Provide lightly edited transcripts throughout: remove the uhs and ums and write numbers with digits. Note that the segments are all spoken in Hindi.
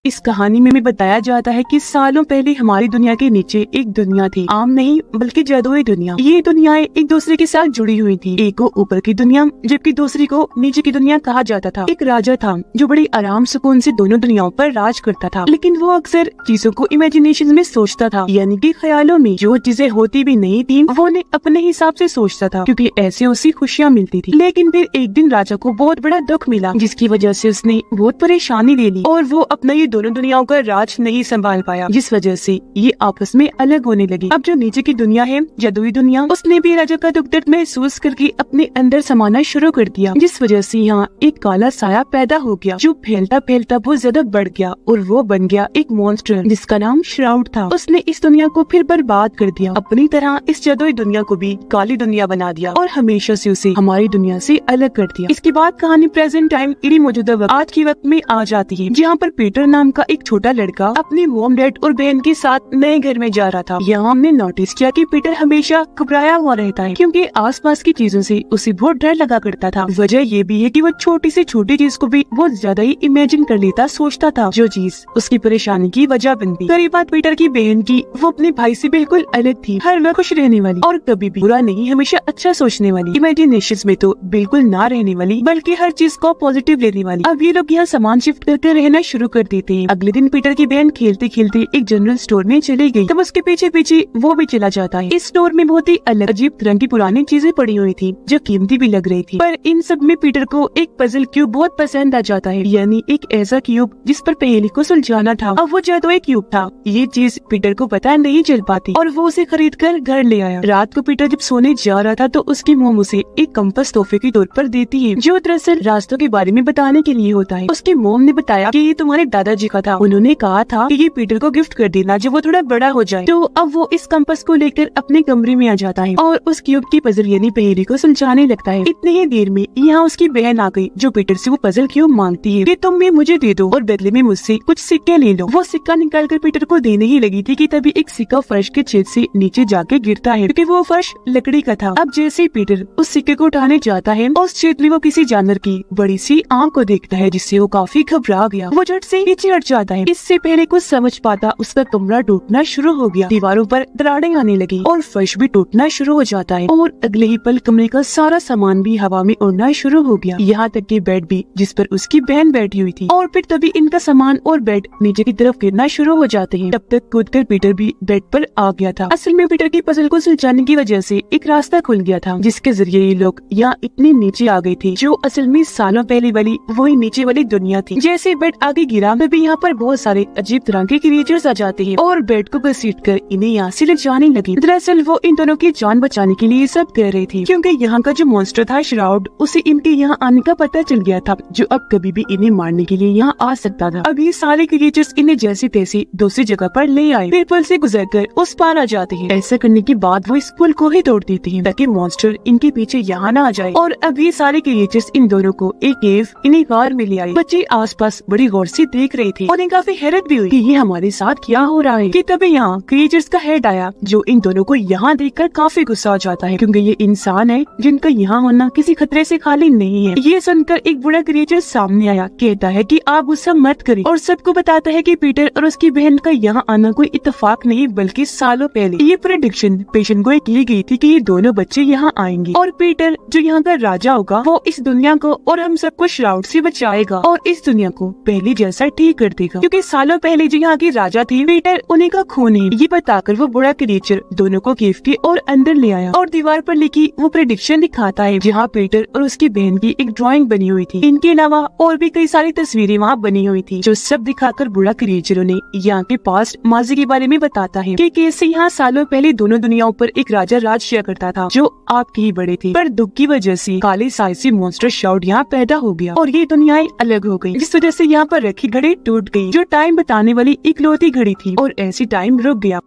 इस कहानी में बताया जाता है कि सालों पहले हमारी दुनिया के नीचे एक दुनिया थी, आम नहीं बल्कि जादुई दुनिया। ये दुनियाएं एक दूसरे के साथ जुड़ी हुई थी। एक को ऊपर की दुनिया जबकि दूसरी को नीचे की दुनिया कहा जाता था। एक राजा था जो बड़ी आराम सुकून से दोनों दुनियाओं पर राज करता था, लेकिन वो अक्सर चीजों को इमेजिनेशन में सोचता था, यानी कि ख्यालों में। जो चीजें होती भी नहीं थी वो उन्हें अपने हिसाब से सोचता था, क्योंकि ऐसे उसी खुशियाँ मिलती थी। लेकिन फिर एक दिन राजा को बहुत बड़ा दुख मिला, जिसकी वजह से उसने बहुत परेशानी ले ली और वो अपना ये दोनों दुनियाओं का राज नहीं संभाल पाया, जिस वजह से ये आपस में अलग होने लगी। अब जो नीचे की दुनिया है, जादुई दुनिया, उसने भी राजा का दुख दर्द महसूस करके अपने अंदर समाना शुरू कर दिया, जिस वजह से यहाँ एक काला साया पैदा हो गया जो फैलता फैलता बहुत ज्यादा बढ़ गया और वो बन गया एक मॉन्स्टर जिसका नाम श्राउड था। उसने इस दुनिया को फिर बर्बाद कर दिया, अपनी तरह इस जादुई दुनिया को भी काली दुनिया बना दिया और हमेशा से उसे हमारी दुनिया से अलग कर दिया। इसके बाद कहानी प्रेजेंट टाइम यानी मौजूदा वक्त आज के वक्त में आ जाती है, जहाँ पर पीटर नाम का एक छोटा लड़का अपनी मॉम डैड और बहन के साथ नए घर में जा रहा था। यहाँ हमने नोटिस किया कि पीटर हमेशा घबराया हुआ रहता है, क्योंकि आसपास की चीजों से उसे बहुत डर लगा करता था। वजह ये भी है कि वो छोटी से छोटी चीज को भी बहुत ज्यादा ही इमेजिन कर लेता, सोचता था, जो चीज उसकी परेशानी की वजह बनती। रही बात पीटर की बहन की, वो अपने भाई से बिल्कुल अलग थी, हर वक्त खुश रहने वाली और कभी भी बुरा नहीं, हमेशा अच्छा सोचने वाली, इमेजिनेशंस में तो बिल्कुल ना रहने वाली बल्कि हर चीज को पॉजिटिव लेने वाली। अब ये लोग यहाँ सामान शिफ्ट करके रहना शुरू कर देते हैं। अगले दिन पीटर की बहन खेलते खेलते एक जनरल स्टोर में चली गई, तब उसके पीछे पीछे वो भी चला जाता है। इस स्टोर में बहुत ही अलग अजीब तरह की पुरानी चीजें पड़ी हुई थी, जो कीमती भी लग रही थी। पर इन सब में पीटर को एक पजल क्यूब बहुत पसंद आ जाता है, यानी एक ऐसा क्यूब जिस पर पहेली को सुलझाना था। अब वो जादुई क्यूब था। ये चीज पीटर को पता नहीं चल पाती और वो उसे खरीद कर घर ले आया। रात को पीटर जब सोने जा रहा था तो उसकी मोम उसे एक कंपास तोहफे के तौर पर देती है, जो दरअसल रास्तों के बारे में बताने के लिए होता है। उसकी मोम ने बताया कि ये तुम्हारे दादाजी का था, उन्होंने कहा था कि ये पीटर को गिफ्ट कर देना जब वो थोड़ा बड़ा हो जाए। तो अब वो इस कंपास को लेकर अपने कमरे में आ जाता है और उस क्यूब की पजल यानी पहेली को सुलझाने लगता है। इतनी ही देर में यहाँ उसकी बहन आ गई, जो पीटर से वो पजल क्यूब मांगती है कि तुम भी मुझे दे दो और बदले में मुझसे कुछ सिक्के ले लो। वो सिक्का निकाल कर पीटर को देने ही लगी थी कि तभी एक सिक्का फर्श के छेद से नीचे जाके गिरता है, क्योंकि वो फर्श लकड़ी का था। अब जैसे ही पीटर उस सिक्के को उठाने जाता है, उस छेद में वो किसी जानवर की बड़ी सी आंख को देखता है, जिससे वो काफी घबरा गया। वो झट से नीचे हट जाता है। इससे पहले कुछ समझ पाता उसका कमरा टूटना शुरू हो गया, दीवारों पर दरारें आने लगी और फर्श भी टूटना शुरू हो जाता है और अगले ही पल कमरे का सारा सामान भी हवा में उड़ना शुरू हो गया, यहाँ तक कि बेड भी जिस पर उसकी बहन बैठी हुई थी। और फिर तभी इनका सामान और बेड नीचे की तरफ गिरना शुरू हो जाते हैं। तब तक कूदकर पीटर भी बेड पर आ गया था। असल में पीटर की पजल को सुलझाने की वजह से एक रास्ता खुल गया था, जिसके जरिए ये लोग यहाँ इतने नीचे आ गए थे, जो असल में सालों पहले वाली वही नीचे वाली दुनिया थी। जैसे बेड आगे गिरा तभी यहाँ पर बहुत सारे अजीब तरह के क्रिएचर्स आ जाते हैं और बेड को घसीट कर इन्हें यहाँ से ले जाने लगे। दरअसल वो इन दोनों की जान बचाने के लिए सब कह रही थी, क्योंकि यहाँ का जो मॉन्स्टर था श्राउड, उसे इनके यहाँ आने का पता चल गया था, जो अब कभी भी इन्हें मारने के लिए यहाँ आ सकता था। अभी सारे क्रिएचर्स इन्हें जैसे तैसे दूसरी जगह पर ले आए, फिर पुल से गुजरकर उस पार आ जाते हैं। ऐसा करने के बाद वो इस पुल को ही तोड़ देते हैं, ताकि मॉन्स्टर इनके पीछे यहाँ न आ जाए। और अभी सारे क्रिएचर्स इन दोनों को एक केव इन्हें कार में ले आए। बच्चे आसपास बड़ी गौर से देख रहे थे और इन्हें काफी हैरत भी हुई कि ये हमारे साथ क्या हो रहा है। कि तभी यहाँ क्रिएचर्स का हेड आया, जो इन दोनों को यहाँ देखकर काफी गुस्सा हो जाता है, क्योंकि ये इंसान है जिनका यहाँ होना किसी खतरे से खाली नहीं है। ये सुनकर एक बड़ा क्रिएचर सामने आया, कहता है कि आप गुस्सा मत करें और सबको बताता है कि पीटर और उसकी बहन का यहाँ आना कोई इत्तेफाक नहीं, बल्कि सालों पहले ये प्रेडिक्शन पेशेंट को की गई थी कि ये दोनों बच्चे यहाँ आएंगे और पीटर जो यहाँ का राजा होगा, वो इस दुनिया को और हम सबको श्राउड से बचाएगा और इस दुनिया को पहले जैसा ठीक कर देगा, क्योंकि सालों पहले जो यहाँ के राजा थे, पीटर उन्हीं का खून है। ये बताकर वो बड़ा क्रिएचर दोनों को केव के और अंदर ले आया और दीवार पर लिखी वो प्रेडिक्शन दिखाता है, जहाँ पीटर और उसकी बहन की एक ड्राइंग बनी हुई थी। इनके अलावा और भी कई सारी तस्वीरें वहाँ बनी हुई थी, जो सब दिखाकर बड़ा क्रिएचर उन्हें यहाँ के पास्ट माजी के बारे में बताता है कि कैसे यहाँ सालों पहले दोनों दुनियाओं पर एक राजा राज किया करता था, जो आपके ही बड़े थे। पर दुख की वजह से काले साइसी मॉन्स्टर श्राउड यहाँ पैदा हो गया और ये दुनियाएं अलग हो गई, जिस वजह से यहाँ पर रखी घड़ी टूट गई, जो टाइम बताने वाली इकलौती घड़ी थी, और ऐसी टाइम रुक गया।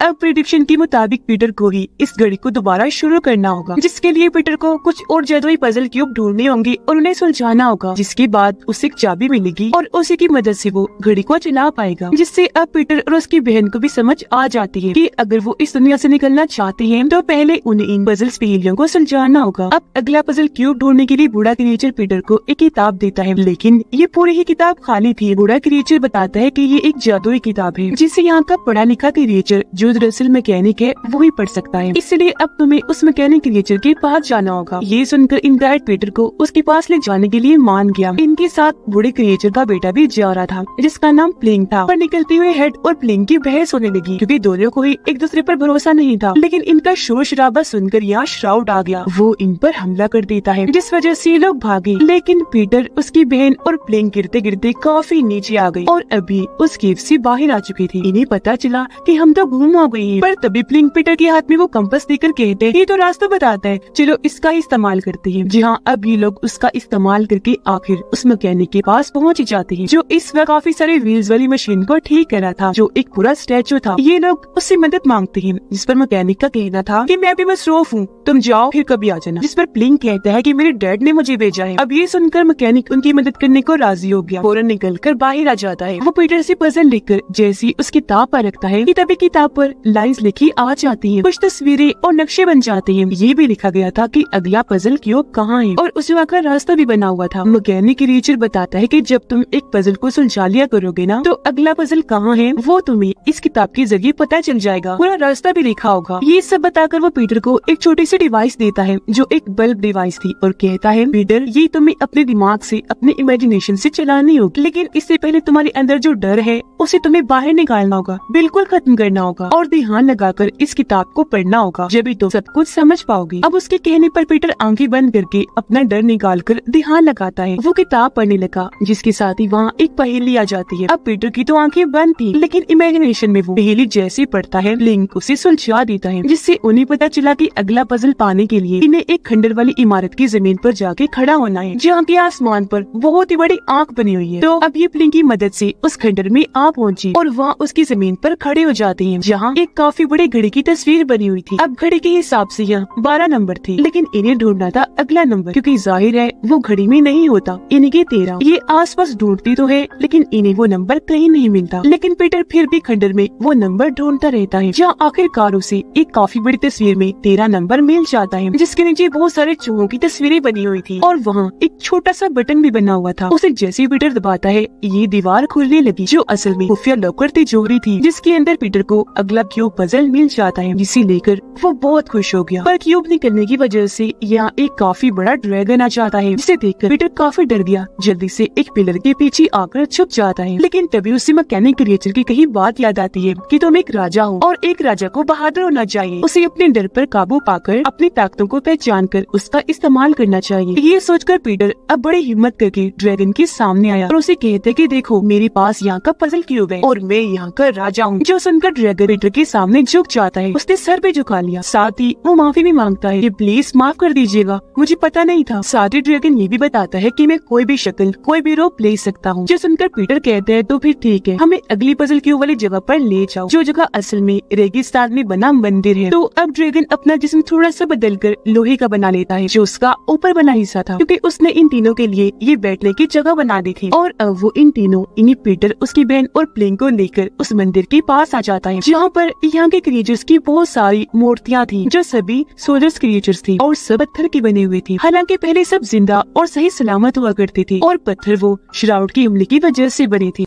अब प्रेडिक्शन के मुताबिक पीटर को ही इस घड़ी को दोबारा शुरू करना होगा, जिसके लिए पीटर को कुछ और जादुई पजल क्यूब ढूंढने होंगे और उन्हें सुलझाना होगा, जिसके बाद उसे एक चाबी मिलेगी और उसी की मदद से वो घड़ी को चला पाएगा। जिससे अब पीटर और उसकी बहन को भी समझ आ जाती है कि अगर वो इस दुनिया से निकलना चाहते हैं तो पहले उन्हें इन पजल पहेलियों को सुलझाना होगा। अब अगला पजल क्यूब ढूंढने के लिए बूढ़ा क्रिएचर पीटर को एक किताब देता है, लेकिन ये पूरी ही किताब खाली थी। बूढ़ा क्रिएचर बताता है कि ये एक जादुई किताब है जिसे यहाँ का पढ़ा लिखा क्रिएचर जो दरअसल मैकेनिक है वो ही पढ़ सकता है, इसलिए अब तुम्हें उस मैकेनिक क्रिएचर के पास जाना होगा। ये सुनकर इनगाइड पीटर को उसके पास ले जाने के लिए मान गया। इनके साथ बूढ़े क्रिएचर का बेटा भी जा रहा था जिसका नाम प्लिंग था। पर निकलते हुए हेड और प्लिंग की बहस होने लगी क्योंकि दोनों को ही एक दूसरे पर भरोसा नहीं था। लेकिन इनका शोर शराबा सुनकर यहाँ श्राउड आ गया, वो इन पर हमला कर देता है जिस वजह से ये लोग भागे। लेकिन पीटर, उसकी बहन और प्लिंग गिरते गिरते काफी नीचे आ गई और अभी उस केव से बाहर आ चुकी थी। इन्हें पता चला कि हम तो गुम हो गए हैं। पर तभी प्लिंग पीटर के हाथ में वो कंपास देकर कहते हैं ये तो रास्ता बताता है, चलो इसका ही इस्तेमाल करते हैं। जी हाँ, अब ये लोग उसका इस्तेमाल करके आखिर उस मैकेनिक के पास पहुँच जाते हैं जो इस वक्त काफी सारे व्हील्स वाली मशीन को ठीक कर रहा था, जो एक पूरा स्टैचू था। ये लोग उससे मदद मांगते हैं जिस पर मैकेनिक का कहना था कि मैं भी बस रोफ हूँ, तुम जाओ फिर कभी आ जाना। जिस पर प्लिंग कहता है कि मेरे डैड ने मुझे भेजा है। अब ये सुनकर मैकेनिक उनकी मदद करने को राजी हो गया, फौरन निकलकर बाहर आ जाता है। वो पीटर से पजल लिखकर जैसे ही उस किताब पर रखता है कि तभी किताब पर लाइंस लिखी आ जाती है, कुछ तस्वीरें और नक्शे बन जाते हैं। ये भी लिखा गया था कि अगला पजल क्यूब कहाँ है और उस वक्त का रास्ता भी बना हुआ था। मैकेनिक क्रिएचर बताता है कि जब तुम एक पजल को सुलझा लिया करोगे ना तो अगला पजल कहाँ है वो तुम्हें इस किताब के जरिए पता चल जाएगा, पूरा रास्ता भी लिखा होगा। ये सब बताकर वो पीटर को एक छोटी सी डिवाइस देता है जो एक बल्ब डिवाइस थी और कहता है पीटर, ये तुम्हें अपने दिमाग से, अपने इमेजिनेशन से चलानी होगी, लेकिन इससे पहले तुम्हारे अंदर जो डर है उसे तुम्हें बाहर निकालना होगा, बिल्कुल खत्म करना होगा और ध्यान लगाकर इस किताब को पढ़ना होगा, जब तुम सब कुछ समझ पाओगे। अब उसके कहने पर पीटर आंखें बंद करके अपना डर निकाल कर ध्यान लगाता है। वो किताब पढ़ने लगा जिसके साथ ही वहाँ एक पहेली आ जाती है। अब पीटर की तो आंखें बंद थी, लेकिन इमेजिनेशन में वो पहेली जैसे पढ़ता है लिंक उसे सुलझा देता है, जिससे उन्हें पता चला कि अगला पजल पाने के लिए इन्हें एक खंडर वाली इमारत की जमीन पर जाके खड़ा होना है जहाँ के आसमान पर बहुत ही बड़ी आँख बनी हुई है। तो अब ये प्लिंग की मदद से उस खंडर में आ पहुंची और वहाँ उसकी जमीन पर खड़े हो जाते हैं जहाँ एक काफी बड़ी घड़ी की तस्वीर बनी हुई थी। अब घड़ी के हिसाब से यहाँ 12 नंबर थे, लेकिन इन्हें ढूंढना था अगला नंबर, क्योंकि जाहिर है वो घड़ी में नहीं होता। इनके 13 ये आसपास ढूंढती तो है लेकिन इन्हें वो नंबर कहीं नहीं मिलता। लेकिन पीटर फिर भी खंडर में वो नंबर ढूंढता रहता है जहाँ आखिरकार उसे एक काफी बड़ी तस्वीर में 13 नंबर मिल जाता है, जिसके नीचे बहुत सारे चूहों की तस्वीरें बनी हुई थी और वहाँ एक छोटा सा बटन भी बना हुआ था। उसे जैसे ही पीटर दबाता है ये दीवार खुलने लगी जो असल में खुफिया लॉकर तिजोरी थी, जिसके अंदर पीटर को अगला क्यूब पजल मिल जाता है, जिसे लेकर वो बहुत खुश हो गया। पर क्यूब निकलने की वजह से यहाँ एक काफी बड़ा ड्रैगन आ जाता है, जिसे देखकर पीटर काफी डर गया, जल्दी से एक पिलर के पीछे आकर छुप जाता है। लेकिन तभी उसे मैकेनिक क्रिएचर की कही बात याद आती है कि तुम एक राजा हो और एक राजा को बहादुर होना चाहिए, उसे अपने डर पर काबू पाकर अपनी ताकतों को पहचान कर उसका इस्तेमाल करना चाहिए। ये सोचकर पीटर अब बड़ी हिम्मत करके ड्रैगन के सामने आया और उसे कहते कि देखो मेरे पास यहाँ का पजल क्यूब है और मैं यहाँ का राजा हूँ। जो सुनकर ड्रैगन पीटर के सामने झुक जाता है, उसने सर पे झुका लिया, साथ ही वो माफी भी मांगता है कि प्लीज माफ कर दीजिएगा, मुझे पता नहीं था। साथ ही ड्रैगन ये भी बताता है कि मैं कोई भी शक्ल, कोई भी रूप ले सकता हूँ। जो सुनकर पीटर कहते हैं तो फिर ठीक है, हमें अगली पजल क्यूब वाली जगह पर ले जाओ, जो जगह असल में रेगिस्तान में बना मंदिर है। तो अब ड्रैगन अपना जिस्म थोड़ा सा बदलकर लोहे का बना लेता है जो उसका ऊपर बना हिस्सा था, क्योंकि उसने इन तीनों के लिए ये बैठने की जगह बना दी थी। और अब वो इन तीनों, इन्हीं पीटर, उसकी बहन और प्लिंग को लेकर उस मंदिर के पास आ जाता है जहाँ पर यहाँ के क्रिएचर्स की बहुत सारी मूर्तियाँ थी जो सभी सोल्जर्स क्रिएचर्स थी और सब पत्थर की बनी हुई थी। हालांकि पहले सब जिंदा और सही सलामत हुआ करती थी और पत्थर वो श्राउड की हमले की वजह से बनी थी।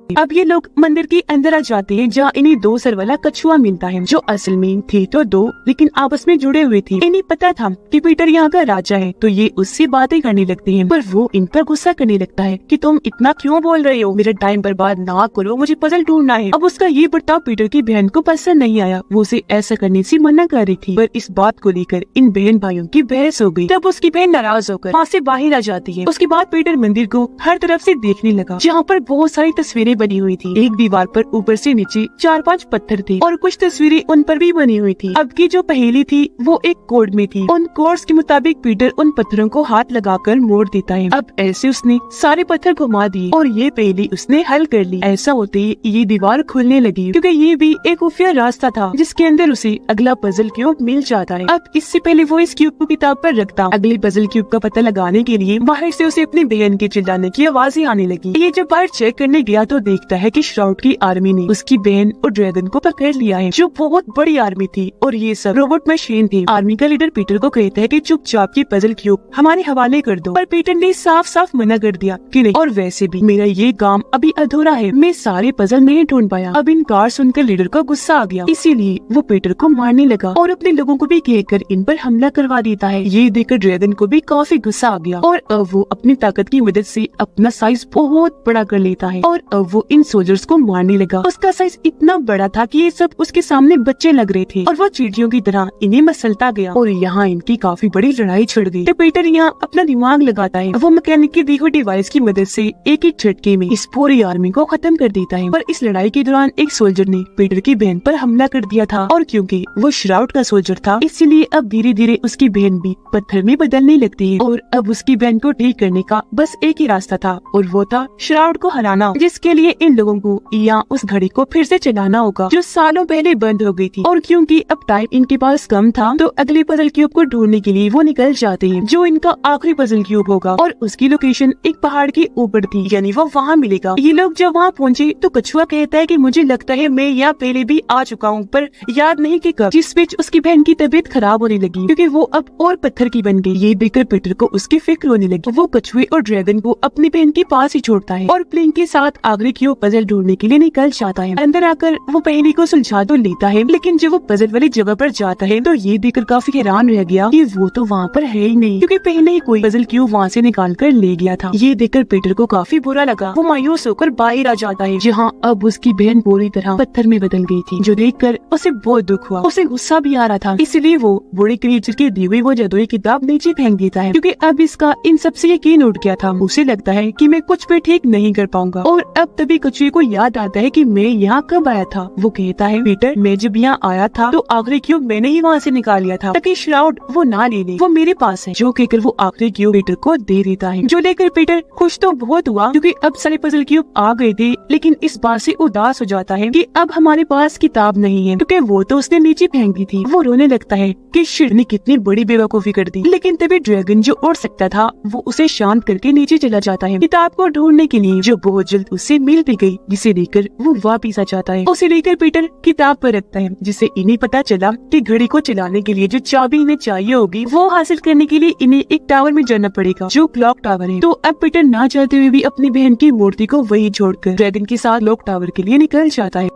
अब ये लोग मंदिर के अंदर आ जाते हैं जहाँ इन्हें 2 सर वाला कछुआ मिलता है जो असल में थे तो 2 लेकिन आपस में जुड़े हुए थे। इन्हें पता था कि पीटर यहाँ का राजा है तो ये उससे बातें करने लगते हैं, पर वो इन पर गुस्सा करने लगता है कि तुम इतना क्यों बोल रहे हो, मेरा टाइम बर्बाद ना करो, मुझे पजल ढूंढना है। अब उसका ये बर्ताव पीटर की बहन को पसंद नहीं आया, वो उसे ऐसा करने से मना कर रही थी, पर इस बात को लेकर इन बहन भाइयों की बहस हो गई। तब उसकी बहन नाराज होकर वहाँ से बाहर आ जाती है। उसके बाद पीटर मंदिर को हर तरफ से देखने लगा जहाँ पर बहुत सारी तस्वीरें बनी हुई थी। एक दीवार पर ऊपर से नीचे 4-5 पत्थर थे और कुछ तस्वीरें उन पर भी बनी हुई थी। अब की जो पहेली थी वो एक कोड में थी। उन कोड्स के मुताबिक पीटर उन पत्थरों को हाथ लगाकर मोड़ देता है। अब ऐसे उसने सारे पत्थर घुमा दिए और ये पहेली उसने हल कर ली। ऐसा होते ही ये दीवार खुलने लगी, क्योंकि ये भी एक खुफिया रास्ता था जिसके अंदर उसे अगला पजल क्यूब मिल जाता है। अब इससे पहले वो इस क्यूब को किताब पर रखता, अगले पजल क्यूब का पता लगाने के लिए बाहर से उसे अपनी बहन के चिल्लाने की आवाजें आने लगी। ये जब बाहर चेक करने गया तो देखता है कि श्राउड की आर्मी ने उसकी बहन और ड्रैगन को पकड़ लिया है, जो बहुत बड़ी आर्मी थी और ये सब रोबोट मशीन थी। आर्मी का लीडर पीटर को कहता है कि चुपचाप ये पजल क्यूब हमारे हवाले कर दो, पर पीटर ने साफ साफ मना कर दिया कि नहीं, और वैसे भी मेरा ये काम अभी अधूरा है, मैं सारे पजल नहीं ढूंढ पाया। अब इनकार सुनकर लीडर को गुस्सा आ गया, इसीलिए वो पीटर को मारने लगा और अपने लोगों को भी कहकर इन पर हमला करवा देता है। ये देखकर ड्रैगन को भी काफी गुस्सा आ गया और अब वो अपनी ताकत की मदद से अपना साइज बहुत बड़ा कर लेता है और अब वो इन सोल्जर्स को मारने लगा। उसका साइज इतना बड़ा था कि ये सब उसके सामने बच्चे लग रहे थे और वो चींटियों की तरह इन्हें मसलता गया और यहाँ इनकी काफी बड़ी लड़ाई छिड़ गई। तो पीटर यहाँ अपना दिमाग लगाता है, वो मैकेनिक की दी हुई डिवाइस की मदद से एक ही झटके में इस पूरी आर्मी को खत्म कर देता है। पर इस लड़ाई के दौरान एक सोल्जर ने पीटर की बहन पर हमला कर दिया था और क्योंकि वो श्राउड का सोल्जर था, इसीलिए अब धीरे धीरे उसकी बहन भी पत्थर में बदलने लगती है और अब उसकी बहन को ठीक करने का बस एक ही रास्ता था और वो था श्राउड को हराना, जिसके लिए इन लोगों को यहाँ उस घड़ी को फिर से चलाना होगा जो सालों पहले बंद हो गई थी। और क्योंकि अब टाइम इनके पास कम था तो अगले पजल क्यूब को ढूंढने के लिए वो निकल जाते हैं, जो इनका आखिरी पजल क्यूब होगा और उसकी लोकेशन एक पहाड़ के ऊपर थी, यानी वो वहाँ मिलेगा। ये लोग जब वहाँ पहुँचे तो कछुआ कहता है कि मुझे लगता है मैं यहाँ पहले भी आ चुका हूँ, पर याद नहीं कि कब। जिस बीच उसकी बहन की तबीयत खराब होने लगी क्योंकि वो अब और पत्थर की बन गई। ये देखकर पीटर को उसकी फिक्र होने लगी। वो कछुए और ड्रैगन को अपनी बहन के पास ही छोड़ता है और प्लेन के साथ आखिरी क्यूब पजल ढूंढने के लिए निकल जाता है। अंदर आकर वो पहेली को सुलझा तो लेता है, लेकिन जब वो पजल वाली जगह पर जाता है तो ये देखकर काफी हैरान रह गया कि वो तो वहाँ पर है ही नहीं, क्योंकि पहले ही कोई पजल क्यूब वहाँ से निकाल कर ले गया था। ये देखकर पीटर को काफी बुरा लगा। वो मायूस होकर बाहर आ जाता है, जहाँ अब उसकी बहन पूरी तरह पत्थर में बदल गई थी, जो देखकर उसे बहुत दुख हुआ। उसे गुस्सा भी आ रहा था, इसलिए वो बूढ़े क्रिएचर की दी हुई वो जादुई किताब नीचे फेंक देता है, क्योंकि अब इसका इन सबसे यकीन उठ गया था। उसे लगता है कि मैं कुछ भी ठीक नहीं कर पाऊंगा। और अब तभी कछुए को याद आता है कि मैं यहाँ कब आया था। वो कहता है, पीटर मैं जब यहाँ आया था तो आखिरी क्यूब मैंने ही वहाँ से निकाल लिया था ताकि श्राउड वो ना ले ले, वो मेरे पास है। जो कहकर वो आखिरी क्यूब पीटर को दे देता है, जो लेकर पीटर खुश तो बहुत हुआ क्योंकि अब सारे पजल क्यूब आ गए थे, लेकिन इस बात से उदास हो जाता है कि अब हमारे पास किताब नहीं है, क्योंकि वो तो उसने नीचे फेंक दी थी। वो रोने लगता है कि शिट ने कितनी बड़ी बेवकूफी कर दी। लेकिन तभी ड्रैगन जो उड़ सकता था वो उसे शांत करके नीचे चला जाता है किताब को ढूंढने के लिए, जो बहुत जल्द उससे मिल भी गई, जिसे लेकर वो वापिस आ जाता है। उसे लेकर पीटर किताब पर रखता है, जिससे इन्हें पता चला कि घड़ी को चलाने के लिए जो चाबी इन्हें चाहिए होगी वो हासिल करने के लिए इन्हें एक टावर में जाना पड़ेगा, जो क्लॉक टावर है। तो अब पीटर ना चाहते हुए भी अपनी बहन की मूर्ति को वही छोड़कर ड्रैगन के साथ क्लॉक टावर के लिए निकल जाता है।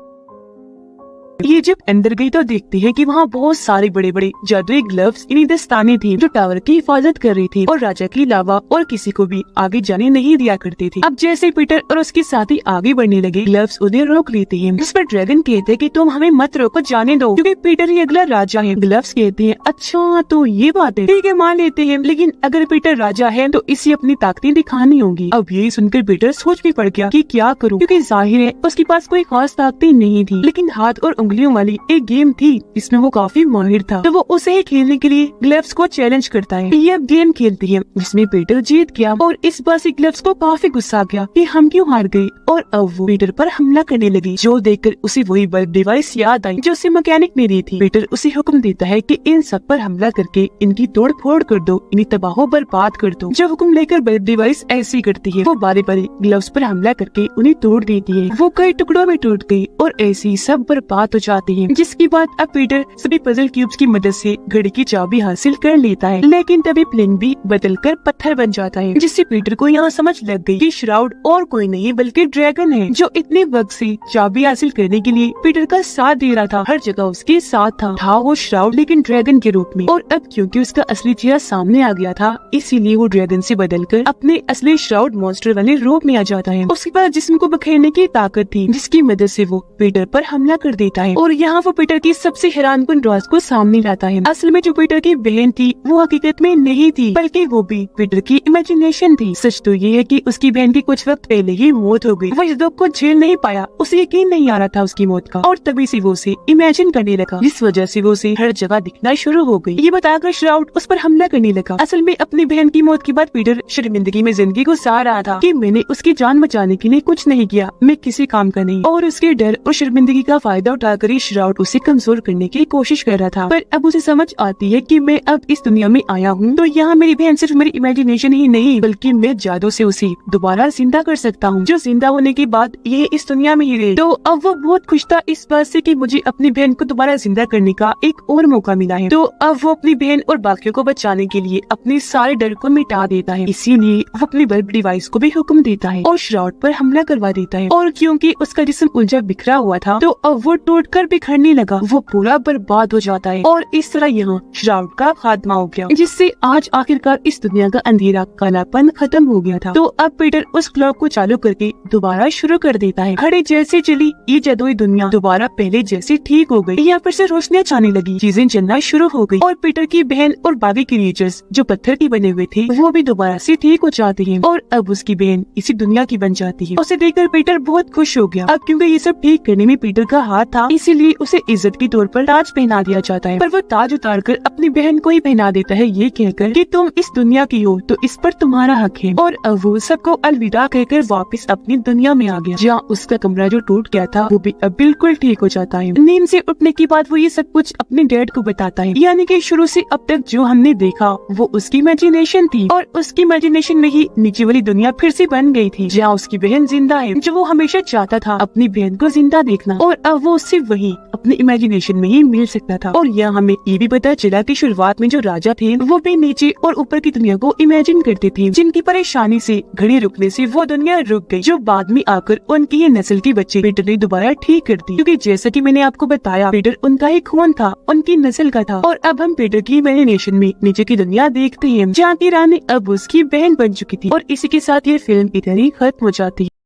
ये जब अंदर गई तो देखती है कि वहाँ बहुत सारे बड़े बड़े जादुई ग्लव्स इन्हीं दस्ताने थे जो टावर की हिफाजत कर रही थी और राजा के अलावा और किसी को भी आगे जाने नहीं दिया करते थे। अब जैसे पीटर और उसके साथी आगे बढ़ने लगे, ग्लव्स उन्हें रोक लेते हैं, जिस पर ड्रैगन कहते हैं कि तुम हमें मत रोको, जाने दो, क्योंकि पीटर ही अगला राजा है। ग्लव्स कहते हैं, अच्छा तो ये बात है, ठीक है मान लेते हैं, लेकिन अगर पीटर राजा है तो इसे अपनी ताकतें दिखानी होंगी। अब ये सुनकर पीटर सोच भी पड़ गया कि क्या करूँ, क्योंकि जाहिर है उसके पास कोई खास ताकतें नहीं थी, लेकिन हाथ और उंगलियों वाली एक गेम थी जिसमें वो काफी माहिर था। तो वो उसे ही खेलने के लिए ग्लव्स को चैलेंज करता है। ये अब गेम खेलती है जिसमें पीटर जीत गया और इस बार से ग्लव्स को काफी गुस्सा आ गया कि हम क्यों हार गए और अब वो पीटर पर हमला करने लगी, जो देखकर उसे वही बल्ब डिवाइस याद आई जो उसे मैकेनिक ने दी थी। पीटर उसे हुक्म देता है कि इन सब पर हमला करके इनकी तोड़ फोड़ कर दो, इन्हें तबाह बर्बाद कर दो। जो हुक्म लेकर बल्ब डिवाइस ऐसे ही करती है, वो बारी बारी ग्लव्स पर हमला करके उन्हें तोड़ देती है। वो कई टुकड़ों में टूट गई और ऐसे ही सब बर्बाद हो जाती है, जिसके बाद अब पीटर सभी पजल क्यूब्स की मदद से घड़ी की चाबी हासिल कर लेता है। लेकिन तभी प्लेन भी बदलकर पत्थर बन जाता है, जिससे पीटर को यहाँ समझ लग गई कि श्राउड और कोई नहीं बल्कि ड्रैगन है, जो इतने वक्त से चाबी हासिल करने के लिए पीटर का साथ दे रहा था। हर जगह उसके साथ था वो श्राउड, लेकिन ड्रैगन के रूप में। और अब क्योंकि उसका असली चेहरा सामने आ गया था, इसीलिए वो ड्रैगन से बदलकर अपने असली श्राउड मॉन्स्टर वाले रूप में आ जाता है। उसके पास जिस्म को बखेरने की ताकत थी, जिसकी मदद से वो पीटर पर हमला कर देता है। है और यहाँ वो पीटर की सबसे हैरानकुन राज को सामने लाता है। असल में जो पीटर की बहन थी वो हकीकत में नहीं थी, बल्कि वो भी पीटर की इमेजिनेशन थी। सच तो ये है कि उसकी बहन की कुछ वक्त पहले ही मौत हो गई। वो इस दुख को झेल नहीं पाया, उसे यकीन नहीं आ रहा था उसकी मौत का, और तभी से वो उसे इमेजिन करने लगा, जिस वजह से वो उसे हर जगह दिखना शुरू हो गई। ये बताकर श्राउड उस पर हमला करने लगा। असल में अपनी बहन की मौत के बाद पीटर शर्मिंदगी में जिंदगी गुजार रहा था कि मैंने उसकी जान बचाने के लिए कुछ नहीं किया, मैं किसी काम का नहीं, और उसके डर और शर्मिंदगी का फायदा उठाकर श्राउड उसे कमजोर करने की कोशिश कर रहा था। पर अब उसे समझ आती है कि मैं अब इस दुनिया में आया हूँ तो यहाँ मेरी बहन सिर्फ मेरी इमेजिनेशन ही नहीं, बल्कि मैं जादू से उसे दोबारा जिंदा कर सकता हूँ, जो जिंदा होने के बाद ये इस दुनिया में ही रहे। तो अब वो बहुत खुश था इस बात से कि मुझे अपनी बहन को दोबारा जिंदा करने का एक और मौका मिला है। तो अब वो अपनी बहन और बाकियों को बचाने के लिए अपने सारे डर को मिटा देता है। इसीलिए वो अपनी बल्ब डिवाइस को भी हुक्म देता है और श्राउड पर हमला करवा देता है। और क्योंकि उसका जिस्म उलझा बिखरा हुआ था तो अब वो टूटकर बिखरने लगा, वो पूरा बर्बाद हो जाता है। और इस तरह यहाँ श्राउड का खात्मा हो गया, जिससे आज आखिरकार इस दुनिया का अंधेरा कालापन खत्म हो गया था। तो अब पीटर उस क्लॉक को चालू करके दोबारा शुरू कर देता है। घड़ी जैसे चली ये जादुई दुनिया दोबारा पहले जैसे ठीक हो गई। यहाँ पर से रोशनियां छाने लगी, चीजें चलना शुरू हो गई, और पीटर की बहन और बाकी क्रिएचर्स जो पत्थर के बने हुए थे वो भी दोबारा से ठीक हो जाती हैं। और अब उसकी बहन इसी दुनिया की बन जाती है। उसे देखकर पीटर बहुत खुश हो गया। अब क्योंकि ये सब ठीक करने में पीटर का हाथ था, इसीलिए उसे इज्जत के तौर पर ताज पहना दिया जाता है। पर वो ताज उतारकर अपनी बहन को ही पहना देता है, ये कहकर कि तुम इस दुनिया की हो तो इस पर तुम्हारा हक है। और अब वो सबको अलविदा कहकर वापस अपनी दुनिया में आ गया, जहाँ उसका कमरा जो टूट गया था वो भी अब बिल्कुल ठीक हो जाता है। नींद से उठने के बाद वो ये सब कुछ अपने डैड को बताता है, यानी कि शुरू से अब तक जो हमने देखा वो उसकी इमेजिनेशन थी, और उसकी इमेजिनेशन में ही नीचे वाली दुनिया फिर से बन गई थी, जहाँ उसकी बहन जिंदा है, जो वो हमेशा चाहता था अपनी बहन को जिंदा देखना, और अब वो उससे वही अपनी इमेजिनेशन में ही मिल सकता था। और यहाँ हमें ये भी पता चला कि शुरुआत में जो राजा थे वो भी नीचे और ऊपर की दुनिया को इमेजिन करते थे, जिनकी परेशानी से घड़ी रुकने से वो दुनिया रुक गई, जो बाद में आकर उनकी ये नस्ल के बच्चे पीटर ने दोबारा ठीक कर दी। क्योंकि जैसा कि मैंने आपको बताया पीटर उनका ही खून था, उनकी नस्ल का था। और अब हम पीटर की इमेजिनेशन में नीचे की दुनिया देखते हैं, जहाँ की रानी अब उसकी बहन बन चुकी थी। और इसी के साथ ये फिल्म इधर ही खत्म हो जाती है।